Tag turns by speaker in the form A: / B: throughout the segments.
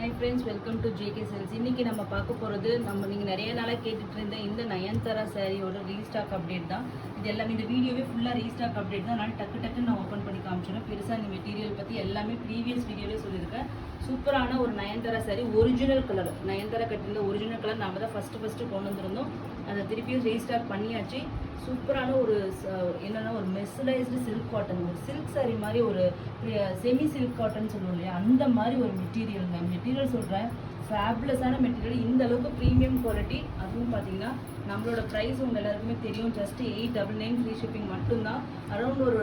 A: Hi friends, welcome to JK sales. இன்றைக்கி நம்ம பார்க்க போகிறது நீங்கள் நிறைய நாளாக கேட்டுட்டு இருந்த இந்த நயன்தாரா சாரியோட ரீஸ்டாக் அப்டேட் தான். இது எல்லாமே இந்த வீடியோவே ஃபுல்லாக ரீஸ்டாக் அப்டேட் தான். அதனால் டக்குன்னு நான் ஓப்பன் பண்ணி காமிச்சிடும். பெருசாக இந்த மெட்டீரியல் பற்றி எல்லாமே ப்ரீவியஸ் வீடியோவே சொல்லியிருக்கேன். சூப்பரான ஒரு நயன்தாரா சாரி, ஒரிஜினல் கலர், நயன்தாரா கட்டிருந்த ஒரிஜினல் கலர் நம்ம தான் ஃபஸ்ட்டு கொண்டு வந்திருந்தோம். அதை திருப்பியும் ரீஸ்டாக் பண்ணியாச்சு. சூப்பரான ஒரு என்னென்னா ஒரு மெஸ்ஸலைஸ்டு சில்க் காட்டன், ஒரு சில்க் சாரி மாதிரி, ஒரு செமி சில்க் காட்டன் சொல்லுவோம் இல்லையா, அந்த மாதிரி ஒரு மெட்டீரியலுங்க. மெட்டீரியல் சொல்கிறேன், ஃபேப்லஸான மெட்டீரியல், இந்த அளவுக்கு ப்ரீமியம் குவாலிட்டி. அதுவும் பார்த்தீங்கன்னா நம்மளோட ப்ரைஸ் உங்கள் எல்லாருக்குமே தெரியும், ஜஸ்ட் 899 ஃப்ரீ ஷிப்பிங் மட்டும்தான். அரௌண்ட் ஒரு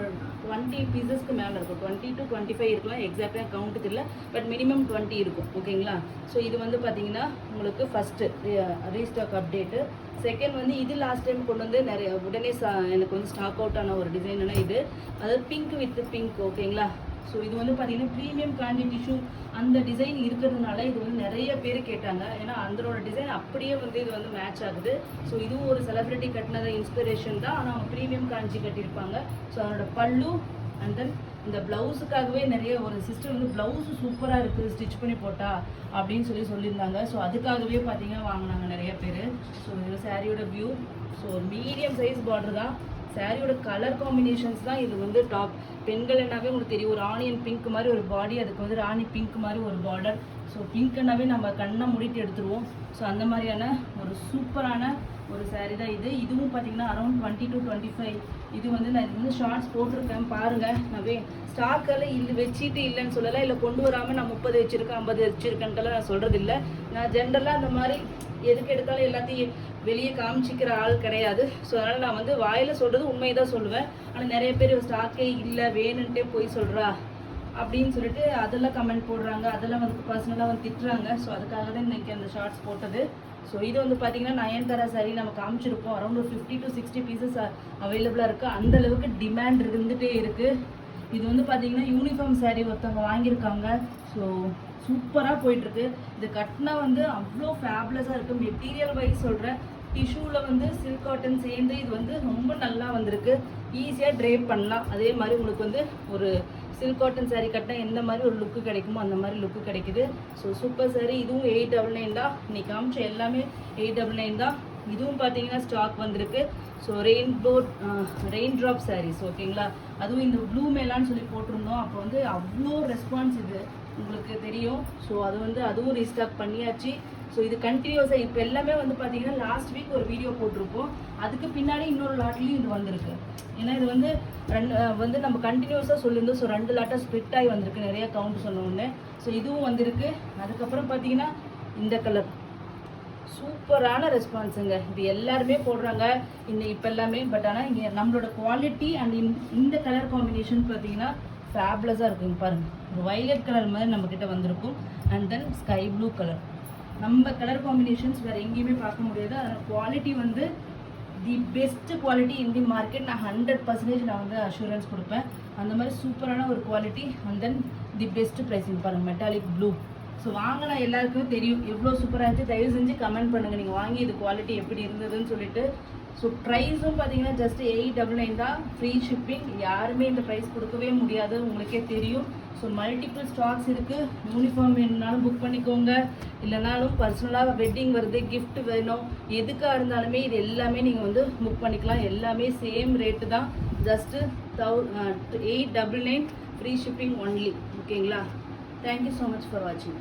A: 20 பீசஸ்க்கு மேலே இருக்கும், 20 to 25 இருக்கலாம், எக்ஸாக்டாக கவுண்ட்டுக்கு இல்லை, பட் மினிமம் 20 இருக்கும். ஓகேங்களா? ஸோ இது வந்து பார்த்தீங்கன்னா உங்களுக்கு ஃபஸ்ட்டு ரீஸ்டாக் அப்டேட்டு. செகண்ட் வந்து இது லாஸ்ட் டைம் கொண்டு வந்து நிறைய உடனே எனக்கு வந்து ஸ்டாக் அவுட் ஆன ஒரு டிசைன்னா இது, அதாவது பிங்க் வித் பிங்க். ஓகேங்களா? ஸோ இது வந்து பார்த்தீங்கன்னா ப்ரீமியம் காஞ்சி டிஷ்யூ அந்த டிசைன் இருக்கிறதுனால இது வந்து நிறைய பேர் கேட்டாங்க. ஏன்னா அதோட டிசைன் அப்படியே வந்து இது வந்து மேட்ச் ஆகுது. ஸோ இதுவும் ஒரு செலிப்ரிட்டி கட்டினத இன்ஸ்பிரேஷன் தான், ஆனால் அவங்க ப்ரீமியம் காஞ்சி கட்டியிருப்பாங்க. ஸோ அதோட பல்லு அண்ட் தென் இந்த ப்ளவுஸுக்காகவே நிறைய ஒரு சிஸ்டர் வந்து ப்ளவுஸு சூப்பராக இருக்குது ஸ்டிச் பண்ணி போட்டா அப்படின்னு சொல்லியிருந்தாங்க. ஸோ அதுக்காகவே பார்த்தீங்கன்னா வாங்கினாங்க நிறைய பேர். ஸோ இது சாரியோட view. So medium size border தான். சாரியோட கலர் காம்பினேஷன்ஸ் தான் இது வந்து டாப். பெண்கள் என்னாவே உங்களுக்கு தெரியும், ஒரு ஆனியன் பிங்க் மாதிரி ஒரு பாடி, அதுக்கு வந்து ராணி பிங்க் மாதிரி ஒரு பார்டர். ஸோ பிங்க்னாவே நம்ம கண்ணை மூடிட்டு எடுத்துருவோம். ஸோ அந்த மாதிரியான ஒரு சூப்பரான ஒரு சாரீ தான் இது. இதுவும் பார்த்தீங்கன்னா அரௌண்ட் 20 to 25. இது வந்து நான் இது வந்து ஷார்ட்ஸ் போட்டிருக்கேன் பாருங்கள். நான் ஸ்டாக்கெல்லாம் இல்லை வச்சுட்டு இல்லைன்னு சொல்லலை, இல்லை கொண்டு வராமல் நான் 30 வச்சுருக்கேன் 50 வச்சுருக்கேன்ட்டெல்லாம் நான் சொல்கிறது இல்லை. நான் ஜென்ரலாக அந்த மாதிரி எதுக்கு எடுத்தாலும் எல்லாத்தையும் வெளியே காமிச்சிக்கிற ஆள் கிடையாது. ஸோ அதனால் நான் வந்து வாயில் சொல்கிறது உண்மையை தான் சொல்லுவேன். ஆனால் நிறைய பேர் ஸ்டாக்கே இல்லை வேணுன்ட்டே போய் சொல்கிறா அப்படின்னு சொல்லிட்டு அதெல்லாம் கமெண்ட் போடுறாங்க, அதெல்லாம் வந்து பர்சனலாக வந்து திட்டுறாங்க. ஸோ அதுக்காக தான் இன்றைக்கி அந்த ஷார்ட்ஸ் போட்டது. ஸோ இது வந்து பார்த்திங்கன்னா நயன்தாரா சாரி நம்ம காமிச்சிருப்போம். அரௌண்ட் ஒரு 50 to 60 பீசஸ் அவைலபிளாக இருக்குது. அந்தளவுக்கு டிமாண்ட் இருந்துகிட்டே இருக்குது. இது வந்து பார்த்திங்கன்னா யூனிஃபார்ம் சாரீ ஒருத்தவங்க வாங்கியிருக்காங்க. ஸோ சூப்பராக போயிட்டுருக்கு. இது கட்டினா வந்து அவ்வளோ ஃபேப்லஸாக இருக்குது. மெட்டீரியல் வைஸ் சொல்கிறேன், டிஷ்யூவில் வந்து சில்க் காட்டன் சேர்ந்து இது வந்து ரொம்ப நல்லா வந்திருக்கு. ஈஸியாக ட்ரேப் பண்ணலாம். அதே மாதிரி உங்களுக்கு வந்து ஒரு சில்க் காட்டன் சாரீ கட்டினா எந்த மாதிரி ஒரு லுக்கு கிடைக்குமோ அந்த மாதிரி லுக்கு கிடைக்குது. So super sari. இதுவும் 899 தான். இன்னைக்கு காமிச்ச எல்லாமே 899 தான். இதுவும் பார்த்தீங்கன்னா ஸ்டாக் வந்திருக்கு. So rain drop saris. ஓகேங்களா? அதுவும் இந்த ப்ளூ மேலான்னு சொல்லி போட்டிருந்தோம். அப்போ வந்து அவ்வளோ ரெஸ்பான்ஸ் இது உங்களுக்கு தெரியும். ஸோ அது வந்து அதுவும் ரீஸ்டாக் பண்ணியாச்சு. ஸோ இது கண்டினியூஸாக இப்போ எல்லாமே வந்து பார்த்தீங்கன்னா லாஸ்ட் வீக் ஒரு வீடியோ போட்டிருப்போம், அதுக்கு பின்னாடி இன்னொரு லாட்லேயும் இது வந்திருக்கு. ஏன்னா இது வந்து வந்து நம்ம கண்டினியூஸாக சொல்லியிருந்தோம். ஸோ 2 லாட்டாக ஸ்ப்ளிட் ஆகி வந்திருக்கு, நிறைய கவுண்ட் சொன்ன உடனே. ஸோ இதுவும் வந்திருக்கு. அதுக்கப்புறம் பார்த்தீங்கன்னா இந்த கலர் சூப்பரான ரெஸ்பான்ஸுங்க. இது எல்லாருமே போடுறாங்க இப்போ எல்லாமே. பட் ஆனால் இங்கே நம்மளோட குவாலிட்டி அண்ட் இந்த கலர் காம்பினேஷன் பார்த்தீங்கன்னா ஃபேப்லஸாக இருக்குங்க. பாருங்கள், ஒரு வைலட் கலர் மாதிரி நம்மக்கிட்ட வந்திருக்கும். And then sky blue colour. நம்ம கலர் காம்பினேஷன்ஸ் வேறு எங்கேயுமே பார்க்க முடியாது. அதனால் குவாலிட்டி வந்து the best quality in the market. நான் 100% நான் வந்து அஷூரன்ஸ் கொடுப்பேன். அந்த மாதிரி சூப்பரான ஒரு quality. And then the best pricing. பாருங்கள், மெட்டாலிக் ப்ளூ. ஸோ வாங்கினா எல்லாருக்குமே தெரியும் எவ்வளோ சூப்பராக இருந்துச்சு. தயவு செஞ்சு கமெண்ட் பண்ணுங்கள் நீங்கள் வாங்கி இது குவாலிட்டி எப்படி இருந்ததுன்னு சொல்லிட்டு. ஸோ ப்ரைஸும் பார்த்தீங்கன்னா ஜஸ்ட் 899 தான், ஃப்ரீ ஷிப்பிங். யாருமே இந்த ப்ரைஸ் கொடுக்கவே முடியாது, உங்களுக்கே தெரியும். ஸோ மல்டிபிள் ஸ்டாக்ஸ் இருக்குது. யூனிஃபார்ம் வேணுனாலும் புக் பண்ணிக்கோங்க, இல்லைனாலும் பர்சனலாக வெட்டிங் வருது, கிஃப்ட் வேணும், எதுக்காக இருந்தாலுமே இது எல்லாமே நீங்கள் வந்து புக் பண்ணிக்கலாம். எல்லாமே சேம் ரேட்டு தான், ஜஸ்ட்டு 899 ஃப்ரீ ஷிப்பிங் ஒன்லி. ஓகேங்களா? தேங்க்யூ ஸோ மச் ஃபார் வாட்சிங்.